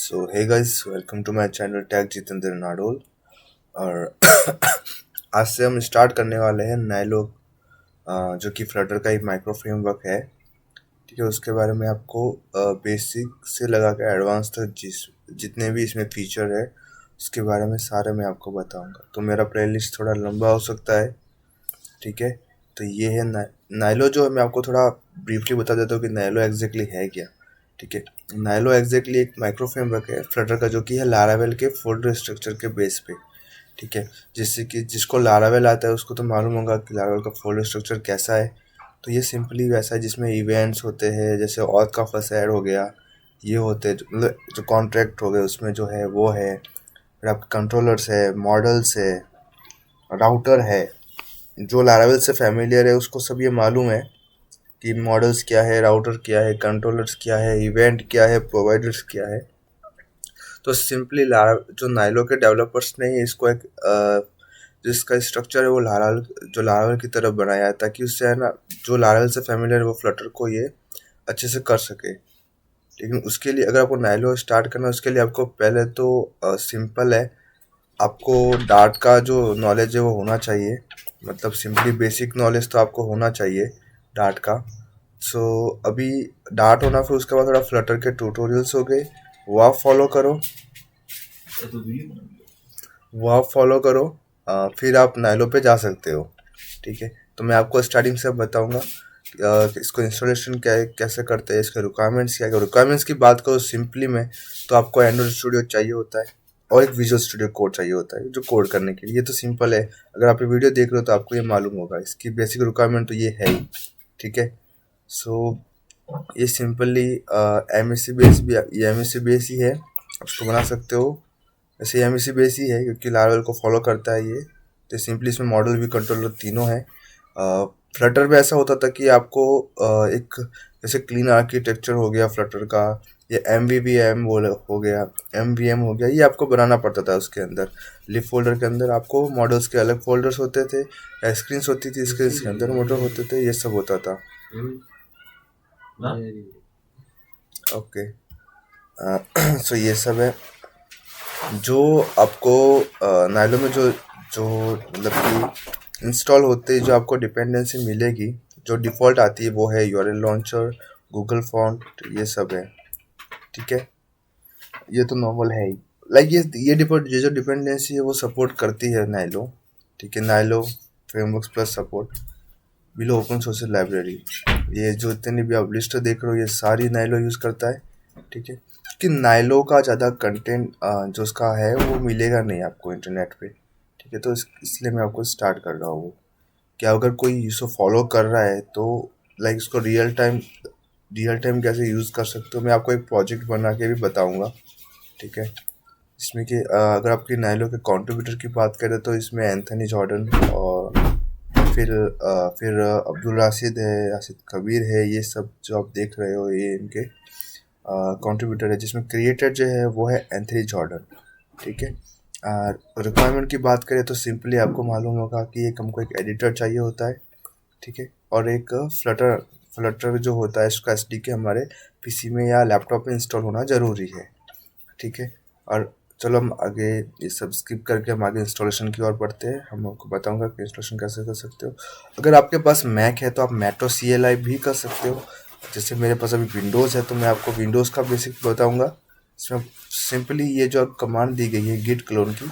So hey guys, welcome to my channel tag Jitendra Nadol. और आज से हम स्टार्ट करने वाले हैं नाइलो, जो कि फ्लटर का एक माइक्रो फ्रेमवर्क है। ठीक है, उसके बारे में आपको बेसिक से लगा के एडवांस तक जितने भी इसमें फीचर है उसके बारे में सारे मैं आपको बताऊंगा। तो मेरा प्लेलिस्ट थोड़ा लंबा हो सकता है। ठीक है, तो ये है नाइलो। जो है मैं आपको थोड़ा ब्रीफली बता देता हूँ कि नाइलो एग्जैक्टली है क्या। ठीक है, नाइलो एग्जैक्टली एक माइक्रो फ्रेमवर्क है फ्लटर का, जो कि है लारावेल के फोल्डर स्ट्रक्चर के बेस पे। ठीक है, जिससे कि जिसको लारावेल आता है उसको तो मालूम होगा कि लारावेल का फोल्डर स्ट्रक्चर कैसा है। तो ये सिंपली वैसा है जिसमें इवेंट्स होते हैं, जैसे ऑथ का फसैड हो गया, ये होते हैं मतलब जो कॉन्ट्रैक्ट हो गए उसमें जो है वो है। फिर आपके कंट्रोलर्स है, मॉडल्स है, राउटर है। जो लारावेल से फैमिलियर है उसको सब ये मालूम है कि मॉडल्स क्या है, राउटर क्या है, कंट्रोलर्स क्या है, इवेंट क्या है, प्रोवाइडर्स क्या है। तो सिंपली जो नाइलो के डेवलपर्स ने इसको एक जिसका स्ट्रक्चर है वो लारावेल, जो लारावेल की तरफ बनाया है, ताकि उससे है ना जो लारावेल से फैमिलियर है वो फ्लटर को ये अच्छे से कर सके। लेकिन उसके लिए अगर आपको नाइलो स्टार्ट करना है, उसके लिए आपको पहले तो सिंपल है, आपको डार्ट का जो नॉलेज है वो होना चाहिए। मतलब सिंपली बेसिक नॉलेज तो आपको होना चाहिए डार्ट का। सो अभी डार्ट होना, फिर उसके बाद थोड़ा फ्लटर के ट्यूटोरियल्स हो गए, वो आप फॉलो करो। फिर आप नाइलो पे जा सकते हो। ठीक है, तो मैं आपको स्टार्टिंग से बताऊंगा कि इसको इंस्टॉलेशन क्या है, कैसे करते हैं, इसके रिक्वायरमेंट्स क्या है। रिक्वायरमेंट्स की बात करो सिंपली में, तो आपको एंड्रॉइड स्टूडियो चाहिए होता है और एक विजुअल स्टूडियो कोड चाहिए होता है जो कोड करने के लिए। ये तो सिंपल है, अगर आप ये वीडियो देख रहे हो तो आपको ये मालूम होगा। इसकी बेसिक रिक्वायरमेंट तो ये है ही। ठीक है, सो ये simply M S C base भी, ये एम एस सी बेस ही है, आप इसको बना सकते हो। वैसे एम एस सी बेस ही है क्योंकि लारावेल को फॉलो करता है ये। तो सिंपली इसमें मॉडल भी कंट्रोलर तीनों है। फ्लटर में ऐसा होता था कि आपको एक जैसे क्लीन आर्किटेक्चर हो गया फ्लटर का, ये एम वी वी एम हो गया, एम वी एम हो गया, ये आपको बनाना पड़ता था। उसके अंदर लिप फोल्डर के अंदर आपको मॉडल्स के अलग फोल्डर्स होते थे, स्क्रीन्स होती थी, स्क्रीन्स के अंदर मॉडल होते थे, ये सब होता था। ओके, सो ये सब है जो आपको नाइलो में जो जो मतलब कि इंस्टॉल होते ही जो आपको डिपेंडेंसी मिलेगी, जो डिफ़ॉल्ट आती है वो है यूआरएल लॉन्चर, गूगल फॉन्ट, ये सब है। ठीक है, ये तो नॉर्मल है ही। लाइक ये जो डिपेंडेंसी है वो सपोर्ट करती है नाइलो। ठीक है, nylo frameworks plus support below open source library. ये जो इतनी भी आप लिस्ट देख रहे हो ये सारी नाइलो यूज़ करता है। ठीक है, कि नाइलो का ज़्यादा कंटेंट जो उसका है वो मिलेगा नहीं आपको इंटरनेट पे। ठीक है, तो इसलिए मैं आपको स्टार्ट कर रहा हूँ कि अगर कोई इसको फॉलो कर रहा है तो लाइक इसको रियल टाइम कैसे यूज़ कर सकते हो, मैं आपको एक प्रोजेक्ट बना के भी बताऊँगा। ठीक है, इसमें कि अगर आपकी नाइलो के कंट्रीब्यूटर की बात करें तो इसमें एंथनी जॉर्डन, और फिर अब्दुल राशिद है, राशिद कबीर है, ये सब जो आप देख रहे हो ये इनके कंट्रीब्यूटर है, जिसमें क्रिएटर जो है वो है एंथनी जॉर्डन। ठीक है, रिक्वायरमेंट की बात करें तो सिंपली आपको मालूम होगा कि एक हमको एक एडिटर चाहिए होता है। ठीक है, और एक फ्लटर जो होता है इसका एसडीके हमारे पीसी में या लैपटॉप में इंस्टॉल होना ज़रूरी है। ठीक है, और चलो हम आगे ये सब स्किप करके हम आगे इंस्टॉलेशन की ओर बढ़ते हैं। हम आपको बताऊंगा कि इंस्टॉलेशन कैसे कर सकते हो। अगर आपके पास मैक है तो आप मेट्रो CLI भी कर सकते हो। जैसे मेरे पास अभी विंडोज़ है तो मैं आपको विंडोज़ का बेसिक बताऊंगा। इसमें सिंपली ये जो कमांड दी गई है गिट क्लोन की,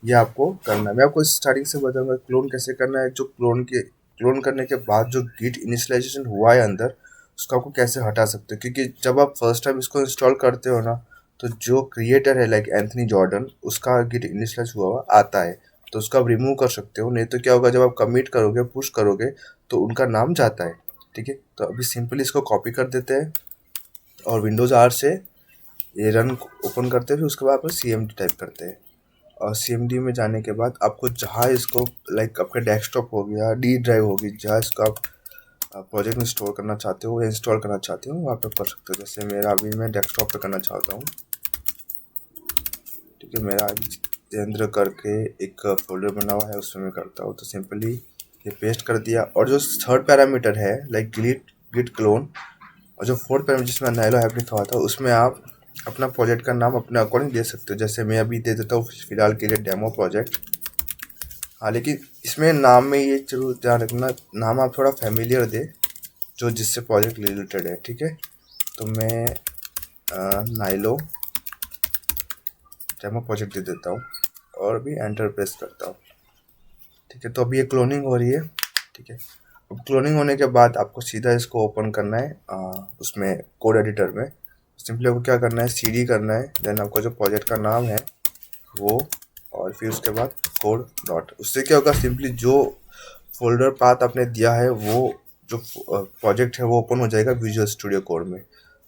ये आपको करना है। मैं आपको स्टार्टिंग से बताऊंगा क्लोन कैसे करना है। जो क्लोन करने के बाद जो गिट इनिशियलाइजेशन हुआ है अंदर, उसको आपको कैसे हटा सकते हो, क्योंकि जब आप फर्स्ट टाइम इसको इंस्टॉल करते हो ना, तो जो क्रिएटर है लाइक एंथनी जॉर्डन, उसका गिट इनिशियलाइज हुआ हुआ आता है, तो उसको आप रिमूव कर सकते हो। नहीं तो क्या होगा, जब आप कमिट करोगे, पुश करोगे, तो उनका नाम जाता है। ठीक है, तो अभी सिंपली इसको कॉपी कर देते हैं और विंडोज़ R से ये रन ओपन करते हैं। फिर उसके बाद CMD टाइप करते हैं, और CMD में जाने के बाद आपको जहाँ इसको लाइक आपका डेस्कटॉप हो गया, डी ड्राइव होगी, जहाँ इसको आप प्रोजेक्ट में स्टोर करना चाहते हो, इंस्टॉल करना चाहते हो, वहाँ पे कर सकते हो। जैसे मेरा अभी मैं डेस्कटॉप पे करना चाहता हूँ। ठीक है, मेरा जितेंद्र करके एक फोल्डर बना हुआ है, उसमें मैं करता हूँ। तो सिंपली ये पेस्ट कर दिया, और जो थर्ड पैरामीटर है लाइक गिट क्लोन, और जो फोर्थ पैरामीटर जिसमें नाइलो ऐप लिखा हुआ था उसमें आप अपना प्रोजेक्ट का नाम अपने अकॉर्डिंग दे सकते हो। जैसे मैं अभी दे देता हूँ फिलहाल के लिए डेमो प्रोजेक्ट। हाँ, लेकिन इसमें नाम में ये जरूर ध्यान रखना, नाम आप थोड़ा फैमिलियर दे जो जिससे प्रोजेक्ट रिलेटेड है, ठीक है। तो मैं नाइलो डेमो प्रोजेक्ट दे देता हूँ और भी एंटर प्रेस करता हूँ, ठीक है। तो अभी ये क्लोनिंग हो रही है, ठीक है। अब क्लोनिंग होने के बाद आपको सीधा इसको ओपन करना है उसमें कोड एडिटर में। सिंपली आपको क्या करना है, सीडी करना है, देन आपको जो प्रोजेक्ट का नाम है वो, और फिर उसके बाद कोड डॉट। उससे क्या होगा, सिंपली जो फोल्डर पाथ आपने दिया है वो जो प्रोजेक्ट है वो ओपन हो जाएगा विजुअल स्टूडियो कोड में।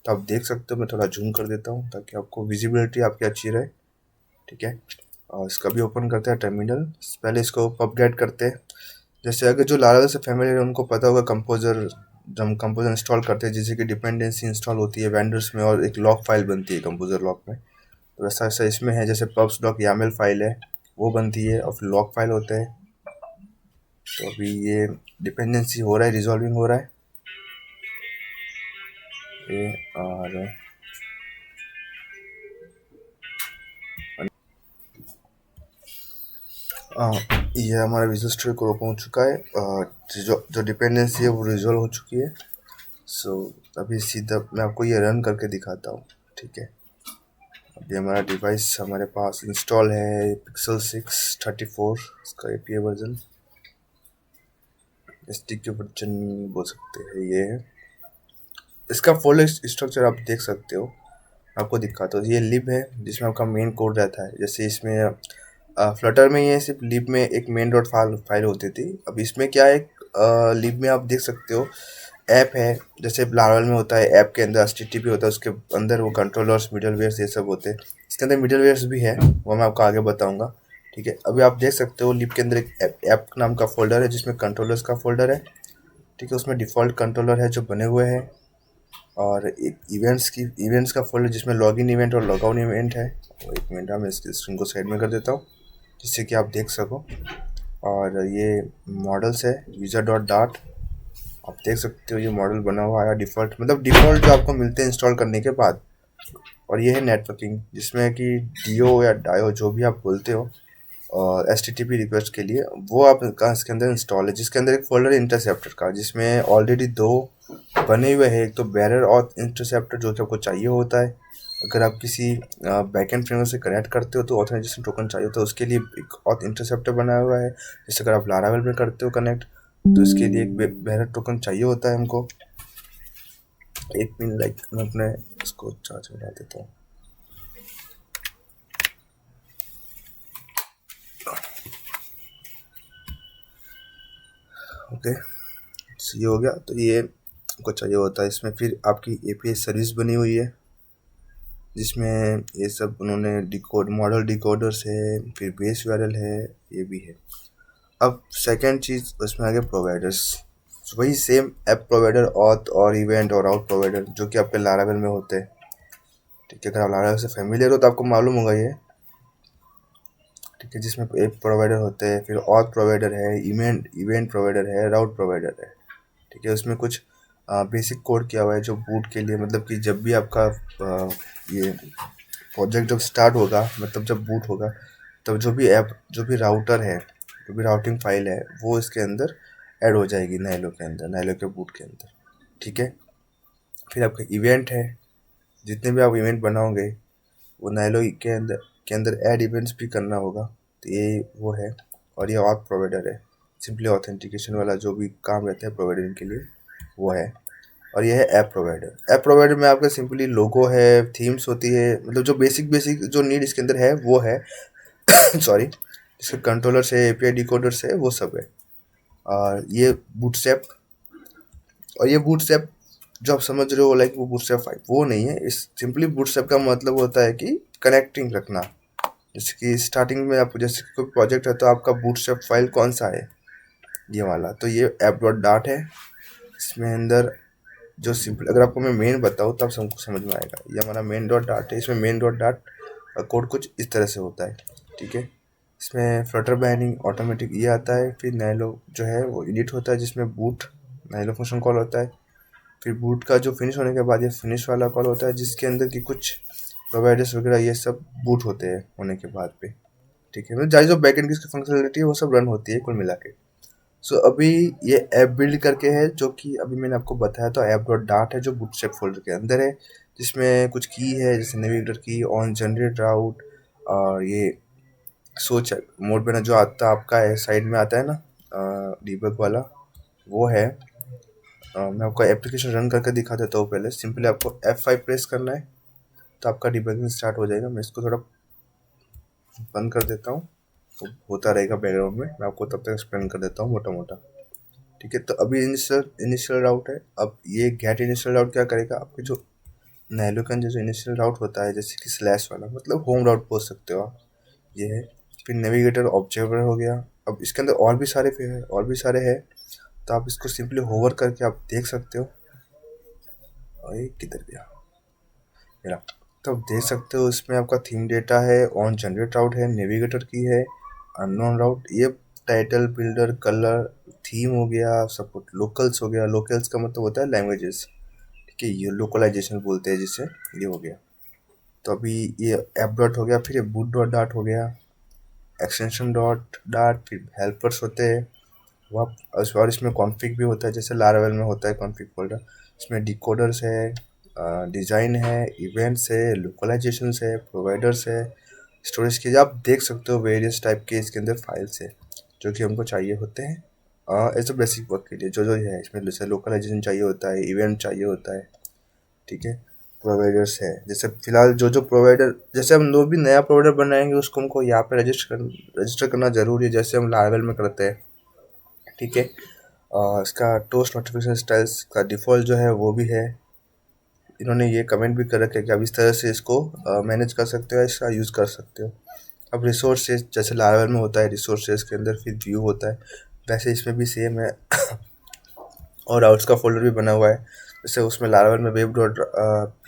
तो आप देख सकते हो, मैं थोड़ा जूम कर देता हूँ ताकि आपको विजिबिलिटी आपकी अच्छी रहे, ठीक है। और इसका भी ओपन करते हैं टर्मिनल। पहले इसको अपग्रेड करते हैं। जैसे अगर जो लारावेल से फैमिलियर है उनको पता होगा कंपोजर, जब हम कंपोजर इंस्टॉल करते हैं जैसे कि डिपेंडेंसी इंस्टॉल होती है वेंडर्स में और एक लॉक फाइल बनती है कंपोजर लॉक में, तो वैसा ऐसा इसमें है। जैसे पब्स डॉक यामल फाइल है वो बनती है और फिर लॉक फाइल होता है। तो अभी ये डिपेंडेंसी हो रहा है, रिजॉल्विंग हो रहा है ये। और ये हमारा विजुअल स्टूडियो को ओपन हो चुका है। जो डिपेंडेंसी है वो रिजॉल्व हो चुकी है। सो अभी सीधा मैं आपको ये रन करके दिखाता हूँ, ठीक है। अभी हमारा डिवाइस हमारे पास इंस्टॉल है पिक्सल 634, इसका एपीआई वर्जन, एसटीके वर्जन बोल सकते हैं ये है। इसका फोल्डर स्ट्रक्चर आप देख सकते हो, आपको दिखाता हूँ। ये लिब है जिसमें आपका मेन कोड रहता है। जैसे इसमें फ्लटर में ये सिर्फ लिब में एक मेन डॉट फाइल होती थी। अब इसमें क्या है, लिब में आप देख सकते हो ऐप है, जैसे लारावेल में होता है ऐप के अंदर HTTP होता है, उसके अंदर वो कंट्रोलर्स मिडलवेयर्स ये सब होते हैं। इसके अंदर मिडलवेयर्स भी है, वो मैं आपको आगे बताऊंगा, ठीक है। अभी आप देख सकते हो लिब के अंदर एक ऐप नाम का फोल्डर है जिसमें कंट्रोलर्स का फोल्डर है, ठीक है। उसमें डिफ़ॉल्ट कंट्रोलर है जो बने हुए हैं, और एक इवेंट्स का फोल्डर जिसमें लॉगिन इवेंट और लॉगआउट इवेंट है। तो एक मिनट मैं इसकी स्क्रीन को साइड में कर देता हूँ जिससे कि आप देख सको। और ये मॉडल्स है यूजर डॉट डाट, आप देख सकते हो ये मॉडल बना हुआ है डिफ़ॉल्ट, मतलब डिफ़ॉल्ट जो आपको मिलते हैं इंस्टॉल करने के बाद। और ये है नेटवर्किंग जिसमें कि डीओ या डायो जो भी आप बोलते हो और HTTP रिक्वेस्ट के लिए, वो आपका इसके अंदर इंस्टॉल है। जिसके अंदर एक फोल्डर है इंटरसेप्टर का जिसमें ऑलरेडी दो बने हुए हैं। एक तो बैरर और इंटरसेप्टर जो कि आपको चाहिए होता है अगर आप किसी बैकएंड फ्रेमवर्क से कनेक्ट करते हो तो ऑथेंटिकेशन टोकन चाहिए होता है, उसके लिए एक ऑथ इंटरसेप्टर बनाया हुआ है। जैसे अगर आप लारावेल में करते हो कनेक्ट तो इसके लिए एक बैरर टोकन चाहिए होता है हमको। एक मिनट, लाइक मैं अपने इसको चार्ज में डाल देता हूँ। ओके, ये हो गया। तो ये आपको चाहिए होता है। इसमें फिर आपकी API सर्विस बनी हुई है जिसमें ये सब उन्होंने डिकोड मॉडल डिकोडर्स है, फिर बेस यूआरएल है, ये भी है। अब सेकंड चीज़ उसमें आ गया प्रोवाइडर्स, वही सेम ऐप प्रोवाइडर ऑथ और इवेंट और आउट प्रोवाइडर जो कि आपके लारावेल में होते हैं, ठीक है। अगर आप लारावेल से फैमिलियर हो तो आपको मालूम होगा ये, ठीक है। जिसमें ऐप प्रोवाइडर होते हैं, फिर ऑथ प्रोवाइडर है, इवेंट प्रोवाइडर है, राउट प्रोवाइडर है, ठीक है। उसमें कुछ बेसिक कोड किया हुआ है जो बूट के लिए, मतलब कि जब भी आपका ये प्रोजेक्ट जब स्टार्ट होगा, मतलब जब बूट होगा, तब जो भी ऐप जो भी राउटर है, जो भी राउटिंग फाइल है वो इसके अंदर ऐड हो जाएगी नाइलो के अंदर, नाइलो के बूट के अंदर, ठीक है। फिर आपका इवेंट है, जितने भी आप इवेंट बनाओगे वो नाइलो के अंदर ऐड इवेंट्स भी करना होगा, तो ये वो है। और ये ऑथ प्रोवाइडर है, सिंपली ऑथेंटिकेशन वाला जो भी काम रहता है प्रोवाइडर के लिए वो है। और ये है ऐप प्रोवाइडर। ऐप प्रोवाइडर में आपका सिंपली लोगो है, थीम्स होती है, मतलब जो बेसिक जो नीड इसके अंदर है वो है सॉरी, इसके कंट्रोलर्स है, API डिकोडर्स है, वो सब है। और ये बूटस्ट्रैप, और ये बूटस्ट्रैप जो आप समझ रहे हो लाइक वो बूटस्ट्रैप 5 वो नहीं है। इस सिंपली बूटस्ट्रैप का मतलब होता है कि कनेक्टिंग रखना। जैसे कि स्टार्टिंग में आप जैसे कोई प्रोजेक्ट है तो आपका बूटस्ट्रैप फाइल कौन सा है, ये वाला। तो ये ऐप डॉट डाट है, इसमें अंदर जो सिंपल अगर आपको मैं मेन बताऊँ तो आप सबको समझ में आएगा। ये हमारा मेन डॉट डाट है, इसमें मेन डॉट डाट कोड कुछ इस तरह से होता है, ठीक है। इसमें फ्लटर बाइंडिंग ऑटोमेटिक ये आता है। फिर नाइलो जो है वो एडिट होता है जिसमें बूट नाइलो फंक्शन कॉल होता है। फिर बूट का जो फिनिश होने के बाद ये फिनिश वाला कॉल होता है जिसके अंदर की कुछ प्रोवाइडर्स वगैरह ये सब बूट होते हैं होने के बाद पे, ठीक है। मतलब जारी जो बैकएंड की फंक्शनलिटी है वो सब रन होती है कुल मिला के। सो अभी ये ऐप बिल्ड करके है, जो कि अभी मैंने आपको बताया, तो ऐप डॉट डाट है जो बूटस्ट्रैप फोल्डर के अंदर है, जिसमें कुछ की है जैसे नेविगेटर की, ऑन जनरेट राउट, और ये सोच मोड पे ना जो आता आपका है साइड में आता है ना डीबग वाला, वो है। मैं आपको एप्लीकेशन रन करके दिखा देता हूँ। पहले सिंपली आपको F5 प्रेस करना है तो आपका डिबगिंग स्टार्ट हो जाएगा। मैं इसको थोड़ा बंद कर देता हूँ, तो होता रहेगा बैकग्राउंड में, मैं आपको तब तक एक्सप्लेन कर देता हूँ मोटा मोटा, ठीक है। तो अभी इनिशियल राउट है। अब ये गेट इनिशियल राउट क्या करेगा, आपके जो नैलो का जो इनिशियल राउट होता है, जैसे कि स्लैश वाला, मतलब होम राउट बोल सकते हो आप, ये है। फिर नेविगेटर ऑब्जर्वर हो गया। अब इसके अंदर और भी सारे हैं, तो आप इसको सिंपली होवर करके आप देख सकते हो। और ये किधर गया मेरा, तो आप देख सकते हो इसमें आपका थीम डेटा है, ऑन जनरेट राउट है, नेविगेटर की है, अननोन राउट, ये टाइटल बिल्डर कलर थीम हो गया, सपोर्ट लोकल्स हो गया। लोकल्स का मतलब होता है लैंग्वेजेस, ठीक है, ये लोकलाइजेशन बोलते हैं जिसे, ये हो गया। तो अभी ये ऐप डॉट हो गया, फिर ये बूट डॉट डाट हो गया, एक्सटेंशन डॉट डाट, फिर हेल्पर्स होते हैं वह, और इसमें कॉन्फ़िग भी होता है जैसे लारावेल में होता है कॉन्फ़िग फोल्डर। इसमें डिकोडर्स है, डिज़ाइन है, इवेंट्स है, लोकलाइजेशंस है, प्रोवाइडर्स है, स्टोरेज के, आप देख सकते हो वेरियस टाइप के इसके अंदर फाइल्स है जो कि हमको चाहिए होते हैं एज अ बेसिक वर्क के लिए। जो जो है इसमें जैसे लोकलाइजेशन चाहिए होता है, इवेंट चाहिए होता है, ठीक है। प्रोवाइडर्स है, जैसे फिलहाल जो जो प्रोवाइडर, जैसे हम लोग भी नया प्रोवाइडर बनाएंगे उसको हमको यहाँ पे रजिस्टर करना ज़रूरी है, जैसे हम लारावेल में करते हैं, ठीक है। इसका टोस्ट नोटिफिकेशन स्टाइल्स का डिफ़ॉल्ट जो है वो भी है। इन्होंने ये कमेंट भी कर रखा है कि आप इस तरह से इसको मैनेज कर सकते हो, इसका यूज़ कर सकते हो। अब रिसोर्सेज जैसे लारावेल में होता है, रिसोर्सेज के अंदर फिर व्यू होता है, वैसे इसमें भी सेम है। और राउट्स का फोल्डर भी बना हुआ है, जैसे उसमें लारावेल में वेब डॉट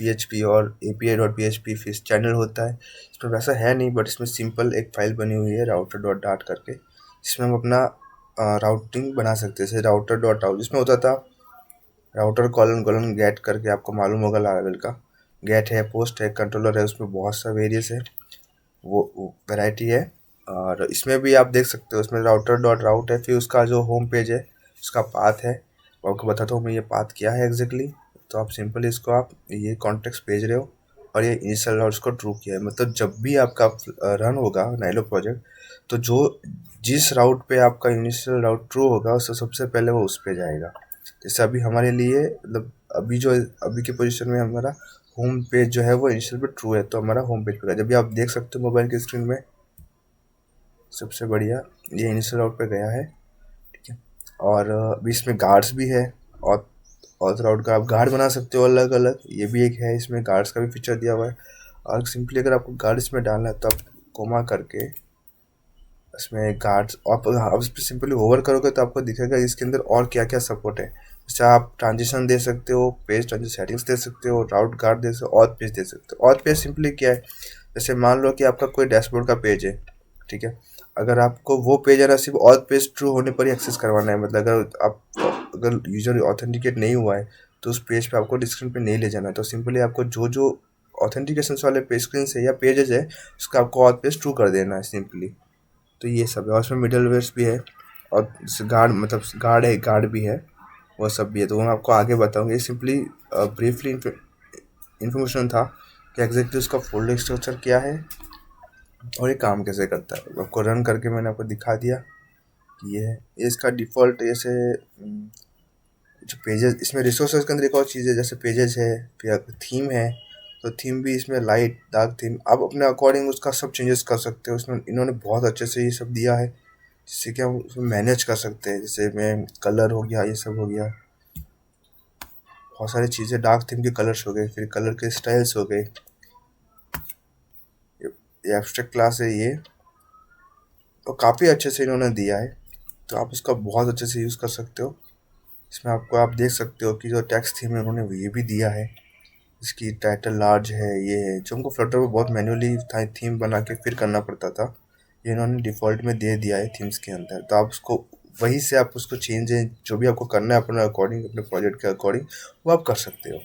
PHP और API डॉट PHP फिर चैनल होता है। इसमें वैसा है नहीं, बट इसमें सिंपल एक फाइल बनी हुई है राउटर डॉट डाट करके, जिसमें हम अपना राउटिंग बना सकते हैं। जैसे राउटर डॉट आउट जिसमें होता था राउटर कॉलन कॉलन गेट करके, आपको मालूम होगा लारावेल का, गेट है, पोस्ट है, कंट्रोलर है, उसमें बहुत सा वेरियस है, वो वैरायटी है। और इसमें भी आप देख सकते हो, उसमें राउटर डॉट राउट है, फिर उसका जो होम पेज है उसका पाथ है, मैं आपको बताता हूँ मैं ये पाथ क्या है एग्जैक्टली। तो आप सिंपली इसको आप ये कॉन्टेक्स्ट भेज रहे हो और ये इनिशियल राउट्स को ट्रू किया है, मतलब जब भी आपका रन होगा नाइलो प्रोजेक्ट, तो जो जिस राउट पे आपका इनिशियल राउट ट्रू होगा उससे सबसे पहले वो उस पे जाएगा। जैसे अभी हमारे लिए, मतलब अभी की पोजीशन में हमारा होम पेज जो है वो इनिशियल पे ट्रू है, तो हमारा होम पेज पे गया। जब भी आप देख सकते हो मोबाइल की स्क्रीन में, सबसे बढ़िया ये इनिशियल राउट पे गया है, ठीक है। और अभी इसमें गार्ड्स भी है, और ऑथर राउट का आप गार्ड बना सकते हो अलग अलग, ये भी एक है, इसमें गार्ड्स का भी फीचर दिया हुआ है। और सिंपली अगर आपको गार्ड इसमें डालना है तो आप कोमा करके इसमें गार्ड्स, आप इस पर सिंपली ओवर करोगे तो आपको दिखेगा इसके अंदर और क्या क्या सपोर्ट है। जैसे आप ट्रांजिशन दे सकते हो, पेज ट्रांजिशन सेटिंग्स दे सकते हो, राउट गार्ड दे सकते हो, ऑथ पेज दे सकते हो। ऑथ पेज सिंपली क्या है, जैसे मान लो कि आपका कोई डैशबोर्ड का पेज है, ठीक है। अगर आपको वो पेज है ना सिर्फ ऑथ पेज ट्रू होने पर ही एक्सेस करवाना है, मतलब अगर यूजर ऑथेंटिकेट नहीं हुआ है तो उस पेज पे आपको स्क्रीन पे नहीं ले जाना है। तो सिंपली आपको जो जो ऑथेंटिकेशन वाले पेज स्क्रीन है या पेजेस है उसका आपको ऑथ पेज ट्रू कर देना है सिंपली। तो ये सब है, और उसमें मिडल वेयर्स भी है, और गार्ड मतलब गार्ड है, गार्ड भी है, वो सब भी है। तो वो मैं आपको आगे बताऊंगा। ये सिंपली ब्रीफली इन्फॉर्मेशन था कि एग्जैक्टली उसका फोल्डर स्ट्रक्चर क्या है और ये काम कैसे करता है। आपको रन करके मैंने आपको दिखा दिया कि ये इसका डिफ़ॉल्ट ऐसे जो पेजेस, इसमें रिसोर्सेज के अंदर एक और चीज़ है, जैसे पेजेस है, फिर थीम है, तो थीम भी इसमें लाइट डार्क थीम आप अपने अकॉर्डिंग उसका सब चेंजेस कर सकते हो। उसमें इन्होंने बहुत अच्छे से ये सब दिया है जिससे कि हम उसमें मैनेज कर सकते हैं। जैसे में कलर हो गया, ये सब हो गया, बहुत सारी चीज़ें, डार्क थीम के कलर्स हो गए, फिर कलर के स्टाइल्स हो गए। ये एब्स्ट्रैक्ट क्लास है ये, तो काफ़ी अच्छे से इन्होंने दिया है, तो आप इसका बहुत अच्छे से यूज़ कर सकते हो। इसमें आपको आप देख सकते हो कि जो टेक्स्ट थीम है उन्होंने ये भी दिया है, इसकी टाइटल लार्ज है, ये है जो हमको फ्लटर में बहुत मैन्युअली थीम बना के फिर करना पड़ता था, ये इन्होंने डिफ़ॉल्ट में दे दिया है थीम्स के अंदर। तो आप उसको वहीं से आप उसको चेंज जो भी आपको करना है अपने अकॉर्डिंग, अपने प्रोजेक्ट के अकॉर्डिंग वो आप कर सकते हो,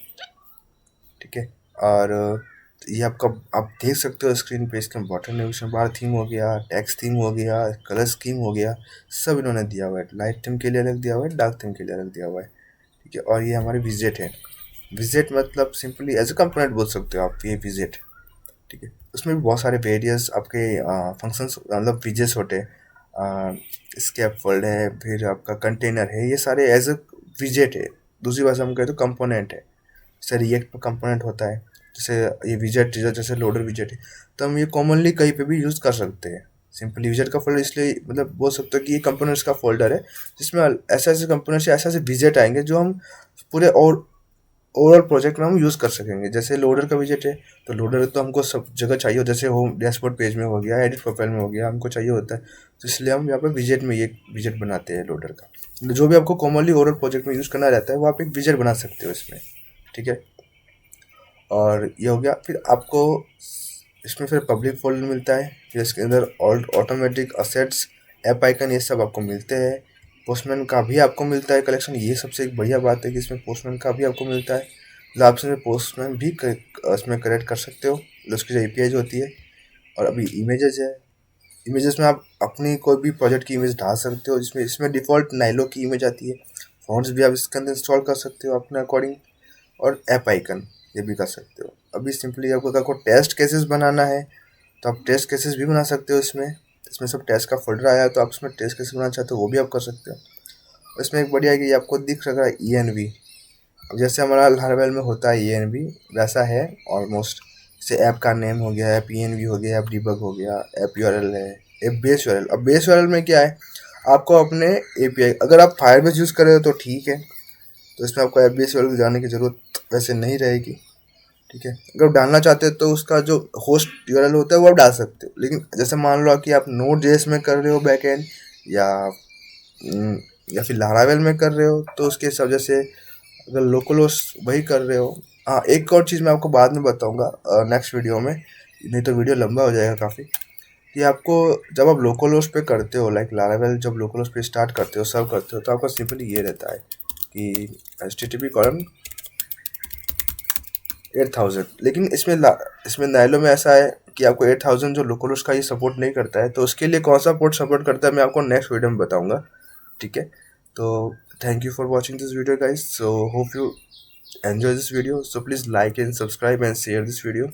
ठीक है। और ये आपका आप देख सकते हो स्क्रीन पे, इसका बटन नेविगेशन बार थीम हो गया, टेक्स्ट थीम हो गया, कलर स्कीम हो गया, सब इन्होंने दिया हुआ है। लाइट थीम के लिए अलग दिया हुआ है, डार्क थीम के लिए अलग दिया हुआ है, ठीक है। और ये हमारे विजेट है। विजेट मतलब सिंपली एज अ कंपोनेंट बोल सकते हो आप, ये विजेट, ठीक है। उसमें भी बहुत सारे वेरियस आपके फंक्शंस मतलब विजेस होते हैं। स्कैफोल्ड है, फिर आपका कंटेनर है, ये सारे एज अ विजेट है। दूसरी भाषा में कहें तो कंपोनेंट है। जैसे रिएक्ट में कंपोनेंट होता है, जैसे ये विजेट जैसे लोडर विजेट है, तो हम ये कॉमनली कहीं पे भी यूज़ कर सकते हैं। सिंपली विजेट का फोल्डर इसलिए मतलब बोल सकते हो कि ये कंपोनेंट्स का फोल्डर है, जिसमें ऐसे ऐसे कंपोनेंट्स ऐसे ऐसे विजेट आएंगे जो हम पूरे और ओवरऑल प्रोजेक्ट में हम यूज़ कर सकेंगे। जैसे लोडर का विजेट है, तो लोडर तो हमको सब जगह चाहिए होता है, जैसे होम डैशबोर्ड पेज में हो गया, एडिट प्रोफाइल में हो गया, हमको चाहिए होता है। तो इसलिए हम यहाँ पे विजेट में ये विजेट बनाते हैं लोडर का। जो भी आपको कॉमनली ओवरऑल प्रोजेक्ट में यूज़ करना रहता है वो आप एक विजेट बना सकते हो इसमें, ठीक है। और ये हो गया। फिर आपको इसमें फिर पब्लिक फोल्डर मिलता है, फिर इसके अंदर ऑटोमेटिक असेट्स, ऐप आइकन, ये सब आपको मिलते हैं। पोस्टमैन का भी आपको मिलता है कलेक्शन। ये सबसे एक बढ़िया बात है कि इसमें पोस्टमैन का भी आपको मिलता है, मतलब आप इसमें पोस्टमैन भी इसमें करेक्ट कर सकते हो, मतलब उसकी जो एपीआई होती है। और अभी इमेजेस है, इमेजेस में आप अपनी कोई भी प्रोजेक्ट की इमेज डाल सकते हो, जिसमें इसमें डिफ़ॉल्ट नाइलो की इमेज आती है। फॉन्ट्स भी आप इसके अंदर इंस्टॉल कर सकते हो अपने अकॉर्डिंग, और ऐप आइकन ये भी कर सकते हो। अभी सिंपली आपको अगर कोई टेस्ट केसेस बनाना है तो आप टेस्ट केसेस भी बना सकते हो इसमें। इसमें सब टेस्ट का फोल्डर आया है, तो आप इसमें टेस्ट केसेस बनाना चाहते हो वो भी आप कर सकते हो। इसमें एक बढ़िया है कि ये आपको दिख रहा है ENV। अब जैसे हमारा लारावेल में होता है ENV, वैसा है ऑलमोस्ट। जैसे ऐप का नेम हो गया, ऐप ENV हो गया, ऐप डिबग हो गया, ऐप URL है, ऐप बेस URL। अब बेस URL में क्या है, आपको अपने API, अगर आप फायरबेस यूज़ कर रहे हो तो ठीक है, तो इसमें आपको ऐप बेस URL जाने की ज़रूरत वैसे नहीं रहेगी, ठीक है। अगर आप डालना चाहते हो तो उसका जो होस्ट यूआरएल होता है वो आप डाल सकते हो। लेकिन जैसे मान लो कि आप नोड जेएस में कर रहे हो बैकएंड, या हम्म, या फिर लारावेल में कर रहे हो, तो उसके हिसाब जैसे अगर लोकल होस्ट वही कर रहे हो। हाँ, एक और चीज़ मैं आपको बाद में बताऊंगा नेक्स्ट वीडियो में, नहीं तो वीडियो लंबा हो जाएगा काफ़ी। कि आपको जब आप लोकल होस्ट पे करते हो, लाइक लारावेल जब लोकल होस्ट पे स्टार्ट करते हो, सर्व करते हो, तो आपका सिंपली ये रहता है कि HTTP://8000। लेकिन इसमें नाइलो में ऐसा है कि आपको 8000 जो लोकल होस्ट का ये सपोर्ट नहीं करता है, तो उसके लिए कौन सा पोर्ट सपोर्ट करता है मैं आपको नेक्स्ट वीडियो में बताऊंगा, ठीक है। तो thank you for watching this video guys. So hope you enjoy this video, so please like and subscribe and share this video.